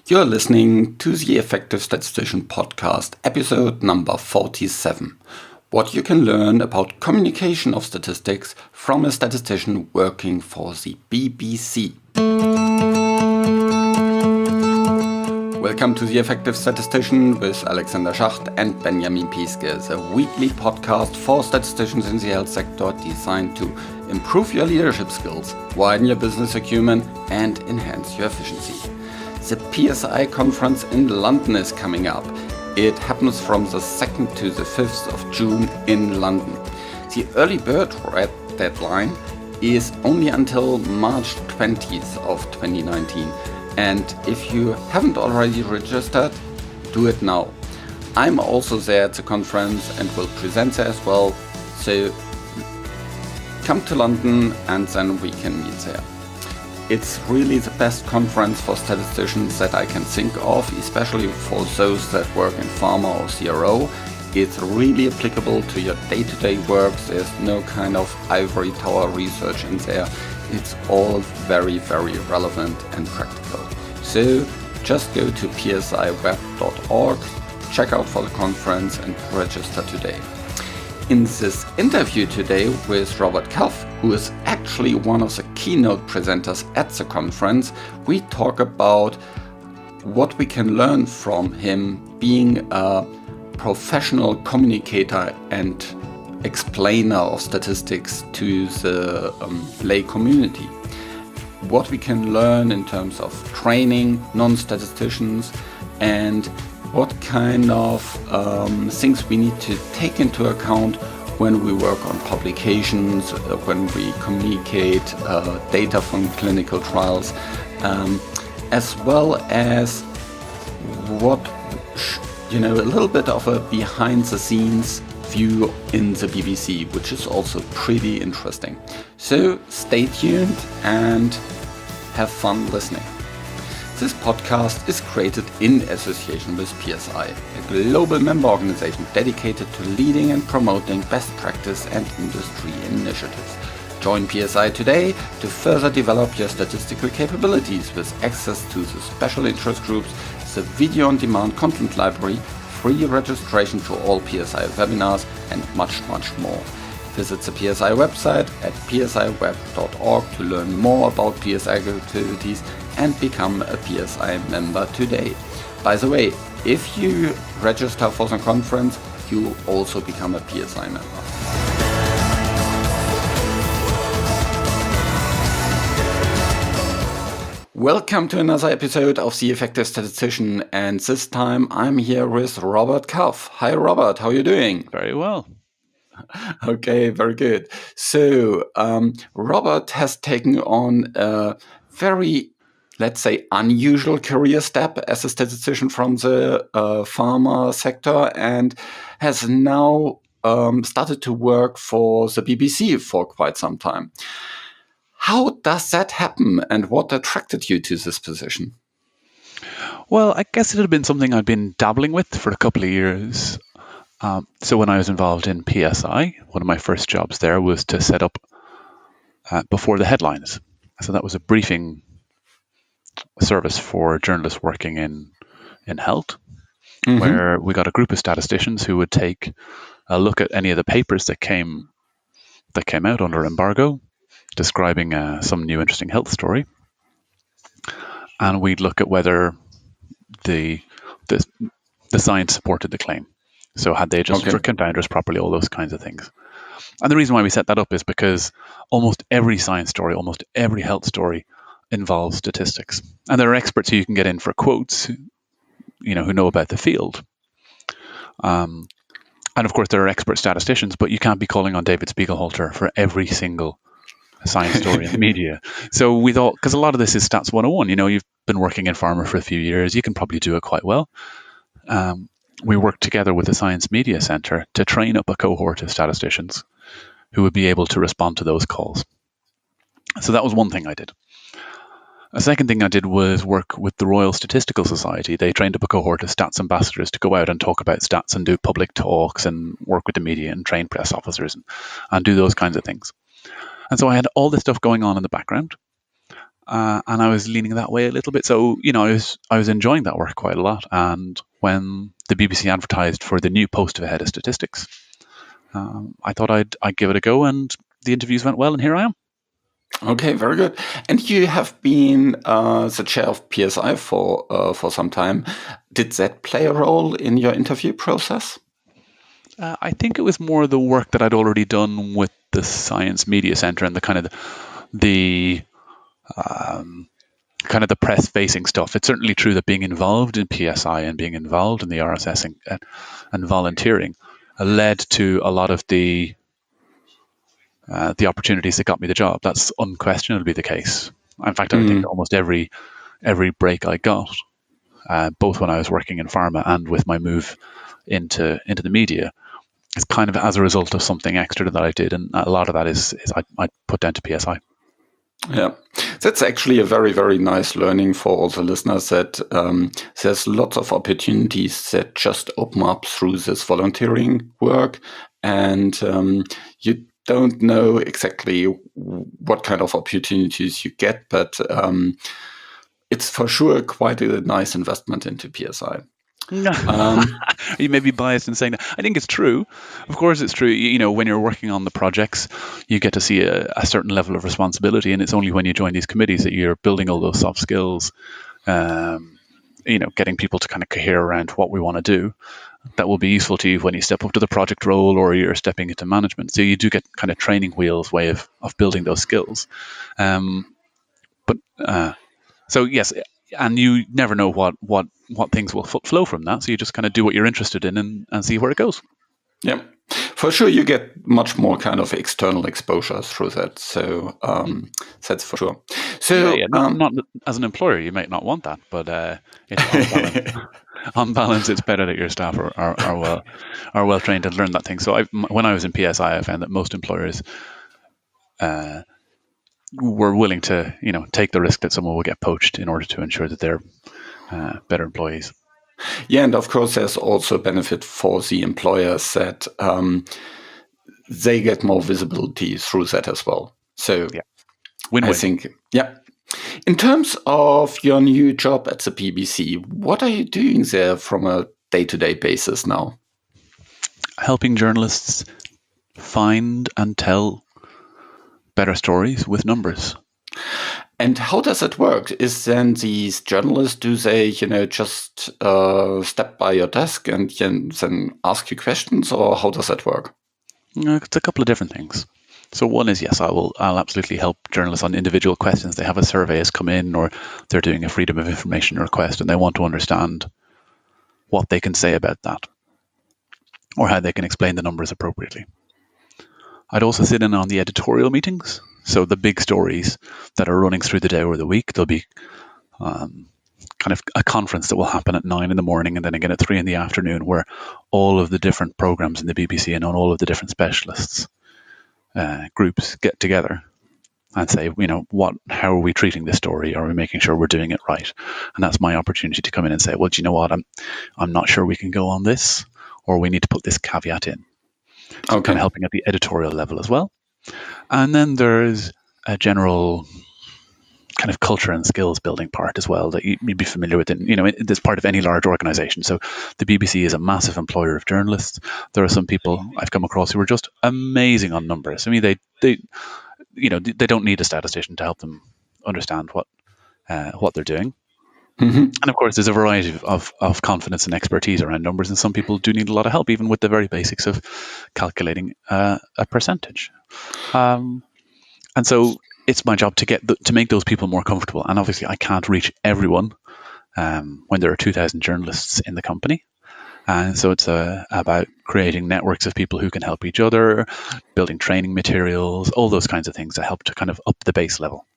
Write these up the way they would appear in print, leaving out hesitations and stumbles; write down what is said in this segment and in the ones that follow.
You're listening to the Effective Statistician podcast, episode number 47. What you can learn about communication of statistics from a statistician working for the BBC. Welcome to the Effective Statistician with Alexander Schacht and Benjamin Pieske, the weekly podcast for statisticians in the health sector designed to improve your leadership skills, widen your business acumen, and enhance your efficiency. The PSI conference in London is coming up. It happens from the 2nd to the 5th of June in London. The early bird deadline is only until March 20th of 2019. And if you haven't already registered, do it now. I'm also there at the conference and will present there as well. So come to London and then we can meet there. It's really the best conference for statisticians that I can think of, especially for those that work in pharma or CRO. It's really applicable to your day-to-day work. There's no kind of ivory tower research in there. It's all very, very relevant and practical. So just go to psiweb.org, check out for the conference and register today. In this interview today with Robert Cuffe, who is actually one of the keynote presenters at the conference, we talk about what we can learn from him being a professional communicator and explainer of statistics to the lay community. What we can learn in terms of training non-statisticians and what kind of things we need to take into account when we work on publications, when we communicate data from clinical trials, as well as what, a little bit of a behind-the-scenes view in the BBC, which is also pretty interesting. So stay tuned and have fun listening. This podcast is created in association with PSI, a global member organization dedicated to leading and promoting best practice and industry initiatives. Join PSI today to further develop your statistical capabilities with access to the special interest groups, the video-on-demand content library, free registration to all PSI webinars, and much, much more. Visit the PSI website at psiweb.org to learn more about PSI activities and become a PSI member today. By the way, if you register for the conference, you also become a PSI member. Welcome to another episode of The Effective Statistician, and this time I'm here with Robert Cuffe. Hi Robert, how are you doing? Very well. Okay, very good. So Robert has taken on a very, let's say, unusual career step as a statistician from the pharma sector and has now started to work for the BBC for quite some time. How does that happen and what attracted you to this position? Well, I guess it had been something I'd been dabbling with for a couple of years. So when I was involved in PSI, one of my first jobs there was to set up before the headlines. So that was a briefing service for journalists working in health, where we got a group of statisticians who would take a look at any of the papers that came out under embargo, describing some new interesting health story, and we'd look at whether the science supported the claim. So had they adjusted for confounders properly, all those kinds of things. And the reason why we set that up is because almost every science story, almost every health story involves statistics. And there are experts who you can get in for quotes, who know about the field. And of course, there are expert statisticians, but you can't be calling on David Spiegelhalter for every single science story in the media. So we thought, because a lot of this is Stats 101, you've been working in pharma for a few years, you can probably do it quite well. We worked together with the Science Media Centre to train up a cohort of statisticians who would be able to respond to those calls. So that was one thing I did. A second thing I did was work with the Royal Statistical Society. They trained up a cohort of stats ambassadors to go out and talk about stats and do public talks and work with the media and train press officers and do those kinds of things. And so I had all this stuff going on in the background. and I was leaning that way a little bit. So, I was enjoying that work quite a lot. And when the BBC advertised for the new post of head of statistics, I thought I'd give it a go, and the interviews went well, and here I am. Okay, very good. And you have been the chair of PSI for some time. Did that play a role in your interview process? I think it was more the work that I'd already done with the Science Media Centre and the kind of the press-facing stuff. It's certainly true that being involved in PSI and being involved in the RSS and volunteering led to a lot of the opportunities that got me the job. That's unquestionably the case. In fact, I think almost every break I got, both when I was working in pharma and with my move into the media, is kind of as a result of something extra that I did, and a lot of that is I put down to PSI. Yeah, that's actually a very, very nice learning for all the listeners, that there's lots of opportunities that just open up through this volunteering work, and you don't know exactly what kind of opportunities you get, but it's for sure quite a nice investment into PSI. You may be biased in saying that. I think it's true. Of course, it's true. When you're working on the projects, you get to see a certain level of responsibility, and it's only when you join these committees that you're building all those soft skills. Getting people to kind of cohere around what we want to do, that will be useful to you when you step up to the project role or you're stepping into management. So you do get kind of training wheels way of building those skills. So yes, and you never know what things will flow from that. So you just kind of do what you're interested in and see where it goes. Yeah, for sure. You get much more kind of external exposure through that. So that's for sure. So not as an employer, you might not want that, but on balance, it's better that your staff are well trained and learn that thing. So when I was in PSI, I found that most employers were willing to take the risk that someone will get poached in order to ensure that they're better employees. Yeah, and of course, there's also a benefit for the employers that they get more visibility through that as well. So yeah. Win-win. I think, yeah. In terms of your new job at the BBC, what are you doing there from a day-to-day basis now? Helping journalists find and tell better stories with numbers. And how does it work? Is then these journalists, do they, just step by your desk and then ask you questions, or how does that work? It's a couple of different things. So one is, yes, I'll absolutely help journalists on individual questions. They have a survey has come in, or they're doing a freedom of information request, and they want to understand what they can say about that, or how they can explain the numbers appropriately. I'd also sit in on the editorial meetings. So the big stories that are running through the day or the week, there'll be kind of a conference that will happen at 9 a.m. and then again at 3 p.m, where all of the different programs in the BBC and all of the different specialists groups get together and say, how are we treating this story? Are we making sure we're doing it right? And that's my opportunity to come in and say, well, do you know what? I'm not sure we can go on this, or we need to put this caveat in. So kind of helping at the editorial level as well. And then there's a general kind of culture and skills building part as well that you'd be familiar with. It's part of any large organization. So the BBC is a massive employer of journalists. There are some people I've come across who are just amazing on numbers. I mean, they don't need a statistician to help them understand what they're doing. Mm-hmm. And of course, there's a variety of confidence and expertise around numbers, and some people do need a lot of help, even with the very basics of calculating a percentage. And so it's my job to make those people more comfortable. And obviously, I can't reach everyone when there are 2,000 journalists in the company. And so it's about creating networks of people who can help each other, building training materials, all those kinds of things that help to kind of up the base level.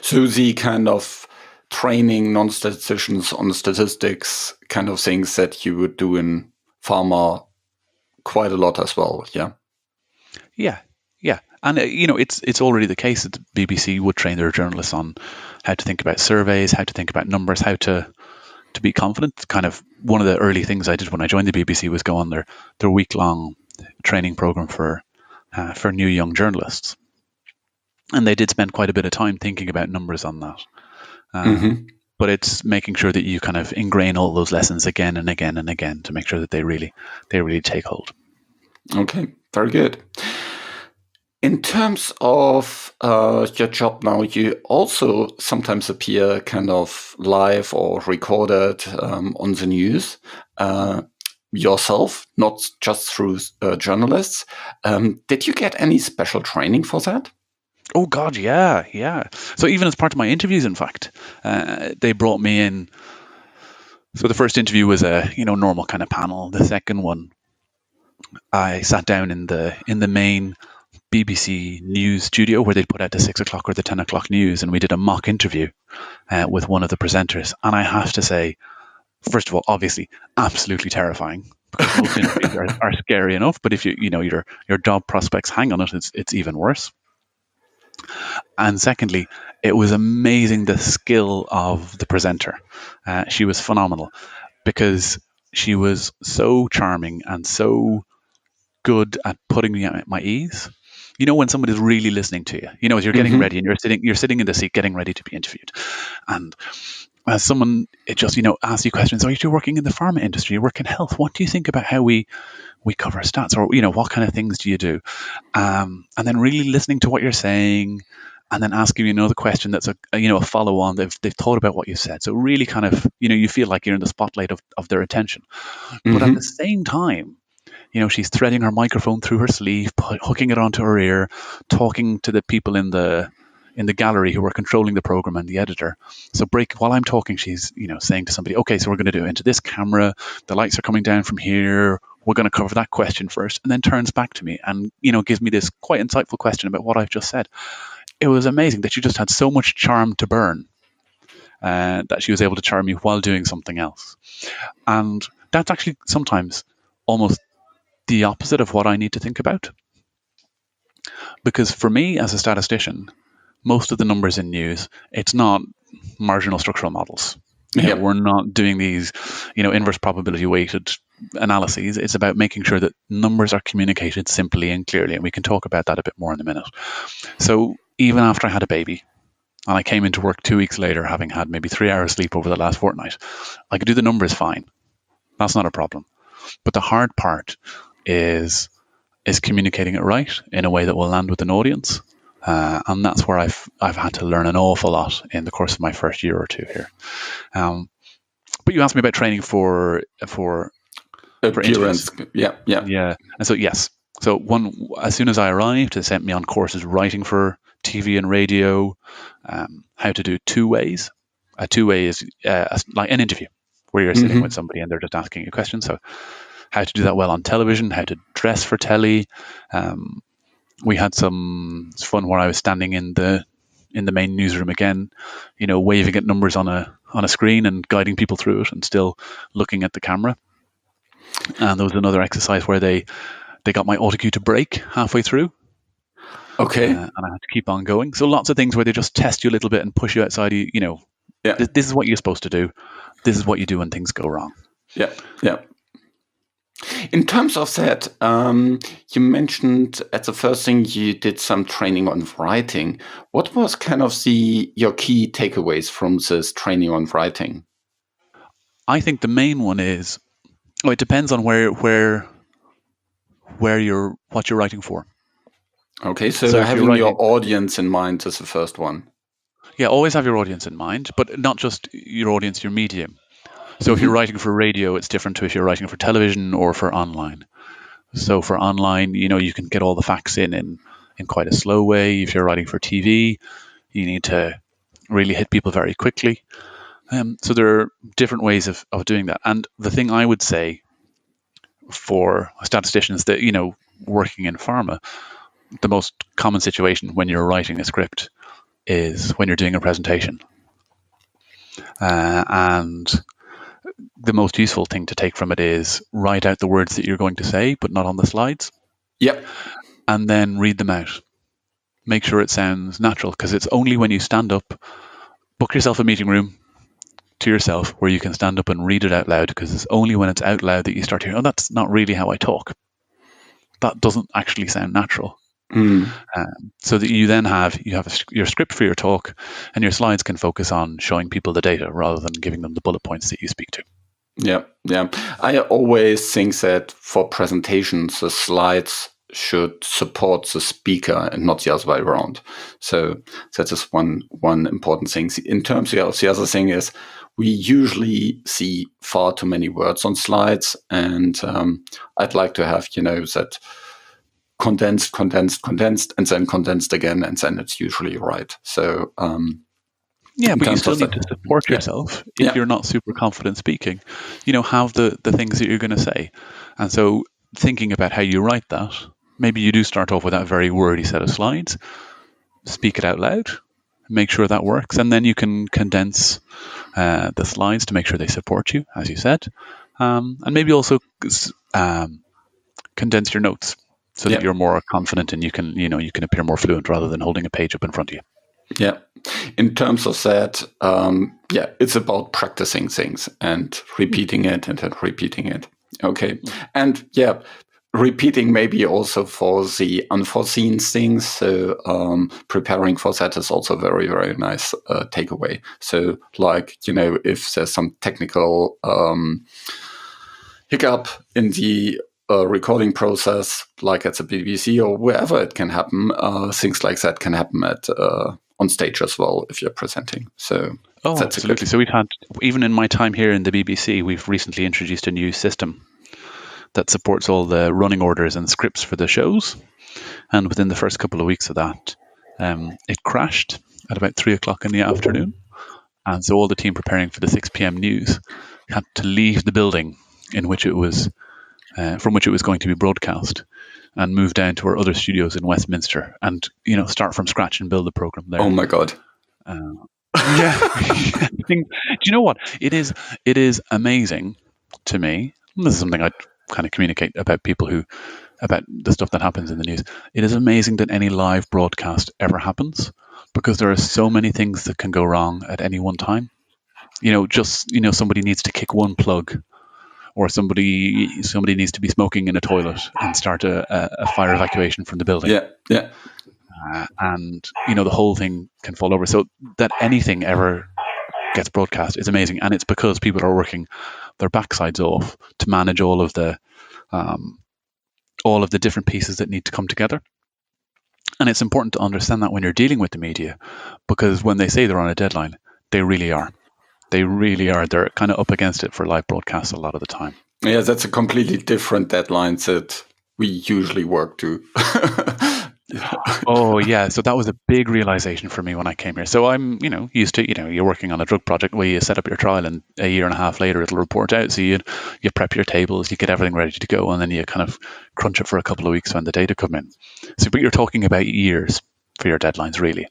So the kind of training non-statisticians on statistics kind of things that you would do in pharma quite a lot as well, yeah? Yeah. And, it's already the case that the BBC would train their journalists on how to think about surveys, how to think about numbers, how to be confident. Kind of one of the early things I did when I joined the BBC was go on their week-long training program for new young journalists. And they did spend quite a bit of time thinking about numbers on that. But it's making sure that you kind of ingrain all those lessons again and again and again to make sure that they really take hold. Okay, very good. In terms of your job now, you also sometimes appear kind of live or recorded on the news yourself, not just through journalists. Did you get any special training for that? Oh God, yeah. So even as part of my interviews, in fact, they brought me in. So the first interview was a normal kind of panel. The second one, I sat down in the main BBC News studio where they'd put out the 6 o'clock or the 10 o'clock news, and we did a mock interview with one of the presenters. And I have to say, first of all, obviously, absolutely terrifying, because most interviews are scary enough. But if your job prospects hang on it, it's even worse. And secondly, it was amazing the skill of the presenter. She was phenomenal because she was so charming and so good at putting me at my ease. When somebody's really listening to you, as you're getting ready and you're sitting in the seat getting ready to be interviewed, and as someone it just asks you questions. Oh, you're working in the pharma industry, you work in health. What do you think about how we cover stats, or what kind of things do you do? And then really listening to what you're saying, and then asking you another question that's a follow on. They've thought about what you said, so really kind of you feel like you're in the spotlight of their attention. But at the same time, she's threading her microphone through her sleeve, hooking it onto her ear, talking to the people in the gallery who are controlling the program and the editor. So while I'm talking, she's saying to somebody, okay, so we're going to do it into this camera. The lights are coming down from here. We're going to cover that question first, and then turns back to me and gives me this quite insightful question about what I've just said. It was amazing that she just had so much charm to burn, that she was able to charm me while doing something else. And that's actually sometimes almost the opposite of what I need to think about. Because for me, as a statistician, most of the numbers in news, it's not marginal structural models. We're not doing these, inverse probability weighted analyses. It's about making sure that numbers are communicated simply and clearly. And we can talk about that a bit more in a minute. So even after I had a baby, and I came into work 2 weeks later, having had maybe 3 hours sleep over the last fortnight, I could do the numbers fine. That's not a problem. But the hard part is communicating it right in a way that will land with an audience. And that's where I've had to learn an awful lot in the course of my first year or two here. But you asked me about training for appearance. Yeah. And so yes. So as soon as I arrived, they sent me on courses writing for TV and radio, how to do 2 ways. A 2-way is like an interview where you're sitting with somebody and they're just asking you questions. So how to do that well on television, how to dress for telly. We had some fun where I was standing in the main newsroom again, waving at numbers on a screen and guiding people through it and still looking at the camera. And there was another exercise where they got my autocue to break halfway through. Okay. And I had to keep on going. So lots of things where they just test you a little bit and push you outside. This is what you're supposed to do. This is what you do when things go wrong. Yeah. In terms of that, you mentioned at the first thing you did some training on writing. What was kind of your key takeaways from this training on writing? I think the main one is, it depends on what you're writing for. Okay, so having your audience in mind is the first one. Yeah, always have your audience in mind, but not just your audience, your medium. So if you're writing for radio, it's different to if you're writing for television or for online. So for online, you can get all the facts in quite a slow way. If you're writing for TV, you need to really hit people very quickly. So there are different ways of doing that. And the thing I would say for statisticians that, working in pharma, the most common situation when you're writing a script is when you're doing a presentation. And the most useful thing to take from it is write out the words that you're going to say, but not on the slides. Yep. And then read them out. Make sure it sounds natural, because it's only when you stand up, book yourself a meeting room to yourself where you can stand up and read it out loud, because it's only when it's out loud that you start hearing, that's not really how I talk. That doesn't actually sound natural. So that you then have your script for your talk, and your slides can focus on showing people the data rather than giving them the bullet points that you speak to. Yeah. I always think that for presentations, the slides should support the speaker and not the other way around. So that is one important thing. In terms of the other thing is we usually see far too many words on slides, and I'd like to have, that condensed, and then condensed again, and then it's usually right. So yeah, but you still need to support yourself if you're not super confident speaking. Have the things that you're going to say. And so thinking about how you write that, maybe you do start off with that very wordy set of slides, speak it out loud, make sure that works, and then you can condense the slides to make sure they support you, as you said, and maybe also condense your notes so that you're more confident and you can appear more fluent rather than holding a page up in front of you. Yeah. In terms of that, it's about practicing things and repeating it and then repeating it. Okay. And repeating maybe also for the unforeseen things. So preparing for that is also very, very nice takeaway. So like, if there's some technical hiccup in the recording process, like at the BBC or wherever it can happen, things like that can happen on stage as well if you're presenting. So that's absolutely. So we've had, even in my time here in the BBC, we've recently introduced a new system that supports all the running orders and scripts for the shows. And within the first couple of weeks of that, it crashed at about 3:00 in the afternoon. And so all the team preparing for the 6 p.m. news had to leave the building in which it was, from which it was going to be broadcast, and move down to our other studios in Westminster and, start from scratch and build the program there. Oh my God. Do you know what? It is amazing to me. This is something I kind of communicate about about the stuff that happens in the news. It is amazing that any live broadcast ever happens, because there are so many things that can go wrong at any one time. Somebody needs to kick one plug, or somebody needs to be smoking in a toilet and start a fire evacuation from the building. Yeah. And the whole thing can fall over. So that anything ever gets broadcast is amazing, and it's because people are working their backsides off to manage all of the different pieces that need to come together. And it's important to understand that when you're dealing with the media, because when they say they're on a deadline, they really are. They really are. They're kind of up against it for live broadcasts a lot of the time. Yeah, that's a completely different deadline that we usually work to. Oh, yeah. So that was a big realization for me when I came here. So I'm, used to, you're working on a drug project where you set up your trial and a year and a half later it'll report out. So you prep your tables, you get everything ready to go, and then you kind of crunch it for a couple of weeks when the data come in. So, but you're talking about years for your deadlines, really,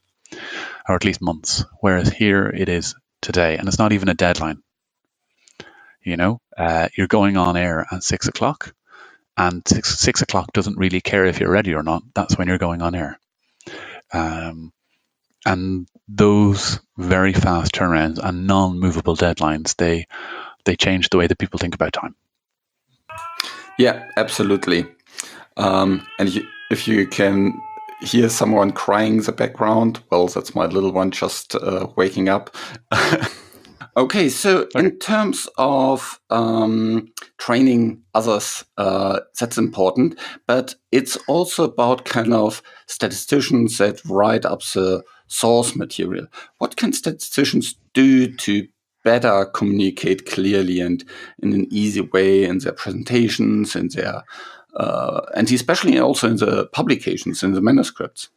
or at least months. Whereas here it is today, and it's not even a deadline. You're going on air at 6:00. And 6:00 doesn't really care if you're ready or not. That's when you're going on air. And those very fast turnarounds and non-movable deadlines, they change the way that people think about time. Yeah, absolutely. And if you can hear someone crying in the background, well, that's my little one just waking up. Okay, so in terms of training others, that's important, but it's also about kind of statisticians that write up the source material. What can statisticians do to better communicate clearly and in an easy way in their presentations, in their and especially also in the publications, in the manuscripts?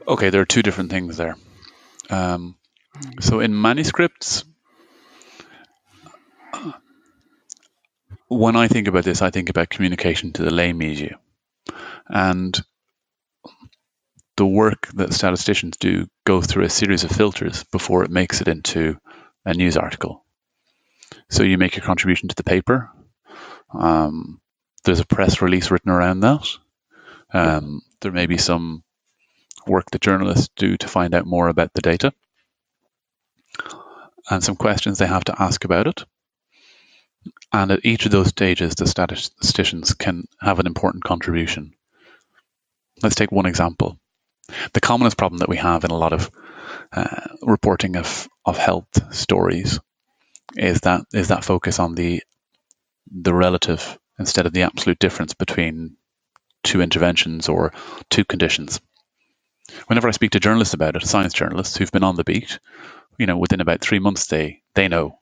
Okay, there are two different things there. So in manuscripts, when I think about this, I think about communication to the lay media. And the work that statisticians do goes through a series of filters before it makes it into a news article. So you make your contribution to the paper. There's a press release written around that. There may be some work that journalists do to find out more about the data, and some questions they have to ask about it. And at each of those stages, the statisticians can have an important contribution. let's take one example. The commonest problem that we have in a lot of reporting of health stories is that focus on the relative instead of the absolute difference between two interventions or two conditions. Whenever I speak to journalists about it, science journalists who've been on the beat, within about 3 months, they know,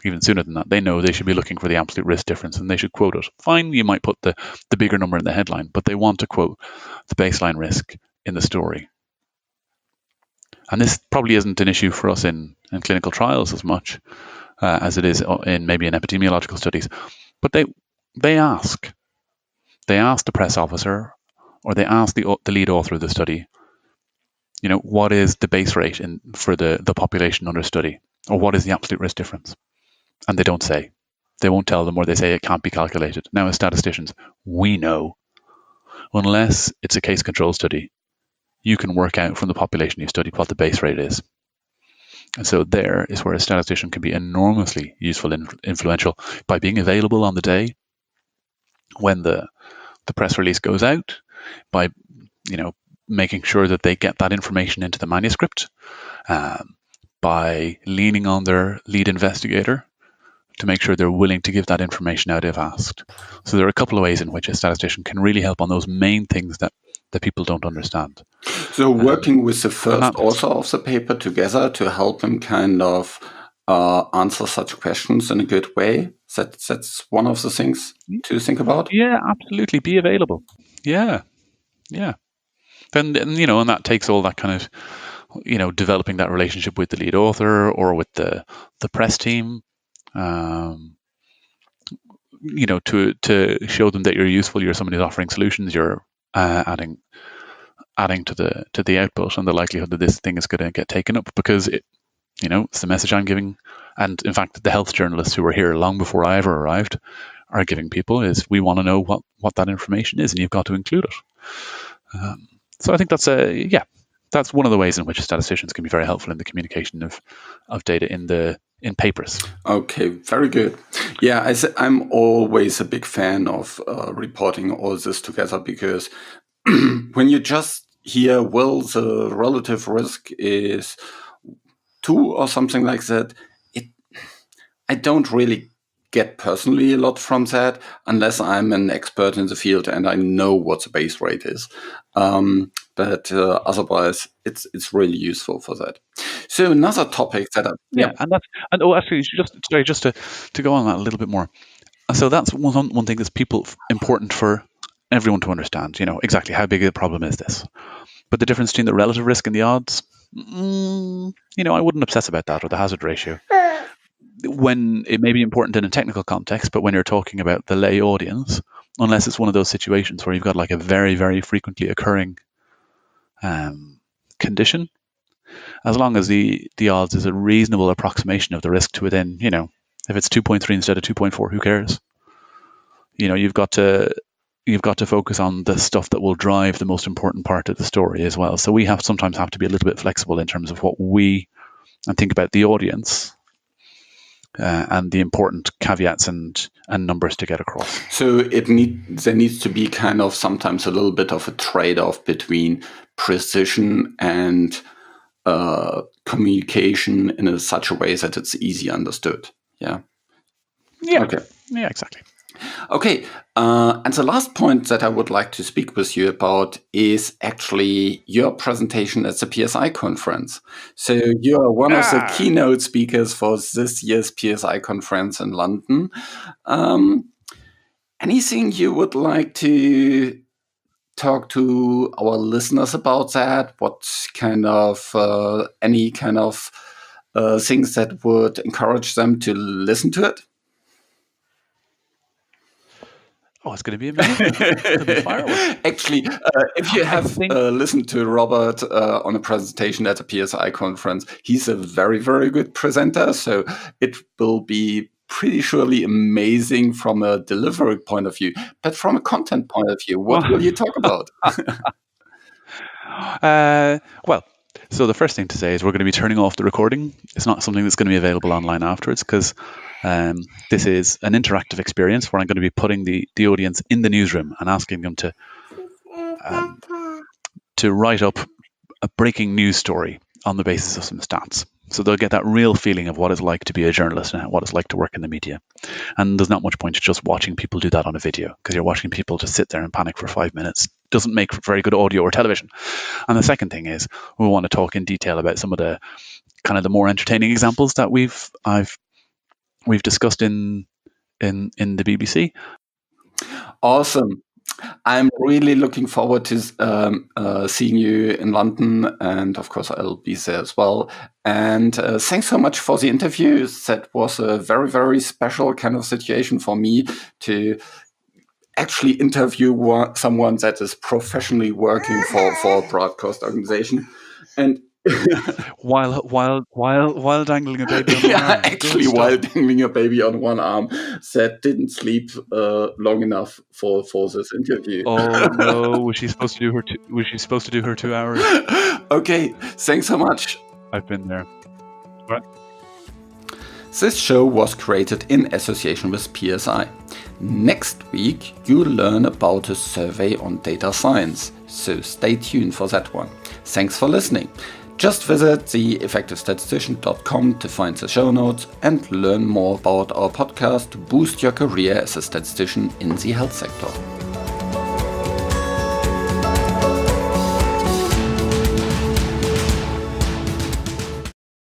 even sooner than that, they know they should be looking for the absolute risk difference and they should quote it. Fine, you might put the bigger number in the headline, but they want to quote the baseline risk in the story. And this probably isn't an issue for us in clinical trials as much as it is in maybe in epidemiological studies. But they ask the press officer, or they ask the lead author of the study, what is the base rate for the population under study, or what is the absolute risk difference? And they don't say. They won't tell them, or they say it can't be calculated. Now, as statisticians, we know, unless it's a case control study, you can work out from the population you studied what the base rate is. And so there is where a statistician can be enormously useful and influential by being available on the day when the press release goes out, by making sure that they get that information into the manuscript, by leaning on their lead investigator to make sure they're willing to give that information out if asked. So there are a couple of ways in which a statistician can really help on those main things that people don't understand. So working with the first author of the paper together to help them kind of answer such questions in a good way, that's one of the things to think about? Yeah, absolutely. Be available. Yeah. And that takes all that kind of, developing that relationship with the lead author or with the press team, to show them that you're useful, you're somebody who's offering solutions, you're adding to the output and the likelihood that this thing is going to get taken up, because it's the message I'm giving. And in fact, the health journalists who were here long before I ever arrived are giving people is, we want to know what that information is, and you've got to include it. So I think that's one of the ways in which statisticians can be very helpful in the communication of data in papers. Okay, very good. Yeah, I'm always a big fan of reporting all this together, because when you just hear, well, the relative risk is 2 or something like that, I don't really get personally a lot from that unless I'm an expert in the field and I know what the base rate is. But otherwise, it's really useful for that. So another topic that actually, just to go on that a little bit more. So that's one thing that's important for everyone to understand. Exactly how big a problem is this? But the difference between the relative risk and the odds, I wouldn't obsess about that, or the hazard ratio. When it may be important in a technical context, but when you're talking about the lay audience, unless it's one of those situations where you've got like a very, very frequently occurring condition, as long as the odds is a reasonable approximation of the risk to within, if it's 2.3 instead of 2.4, who cares? You've got to focus on the stuff that will drive the most important part of the story as well. So we sometimes have to be a little bit flexible in terms of what and think about the audience. And the important caveats and numbers to get across. So there needs to be kind of sometimes a little bit of a trade-off between precision and communication in such a way that it's easy understood. Yeah. Yeah. Okay. Yeah, exactly. Okay, and the last point that I would like to speak with you about is actually your presentation at the PSI conference. So you are one of the keynote speakers for this year's PSI conference in London. Anything you would like to talk to our listeners about that? What kind of, any kind of things that would encourage them to listen to it? Oh, it's going to be amazing. It's going to be fireworks. Actually, if you have listened to Robert on a presentation at a PSI conference, he's a very, very good presenter. So it will be pretty surely amazing from a delivery point of view. But from a content point of view, what will you talk about? Well, so the first thing to say is we're going to be turning off the recording. It's not something that's going to be available online afterwards, because this is an interactive experience where I'm going to be putting the audience in the newsroom and asking them to to write up a breaking news story on the basis of some stats. So they'll get that real feeling of what it's like to be a journalist and what it's like to work in the media. And there's not much point to just watching people do that on a video, because you're watching people just sit there and panic for 5 minutes. Doesn't make for very good audio or television. And the second thing is we want to talk in detail about some of the kind of the more entertaining examples that we've discussed in the BBC. Awesome. I'm really looking forward to seeing you in London, and of course I'll be there as well. And thanks so much for the interview. That was a very, very special kind of situation for me to actually interview someone that is professionally working for a broadcast organization. And while dangling a baby on one arm. Actually, while dangling a baby on one arm, that didn't sleep long enough for this interview. Oh no! Was she supposed to do her 2 hours? Okay, thanks so much. I've been there. Right. This show was created in association with PSI. Next week, you'll learn about a survey on data science, so stay tuned for that one. Thanks for listening. Just visit theeffectivestatistician.com to find the show notes and learn more about our podcast to boost your career as a statistician in the health sector.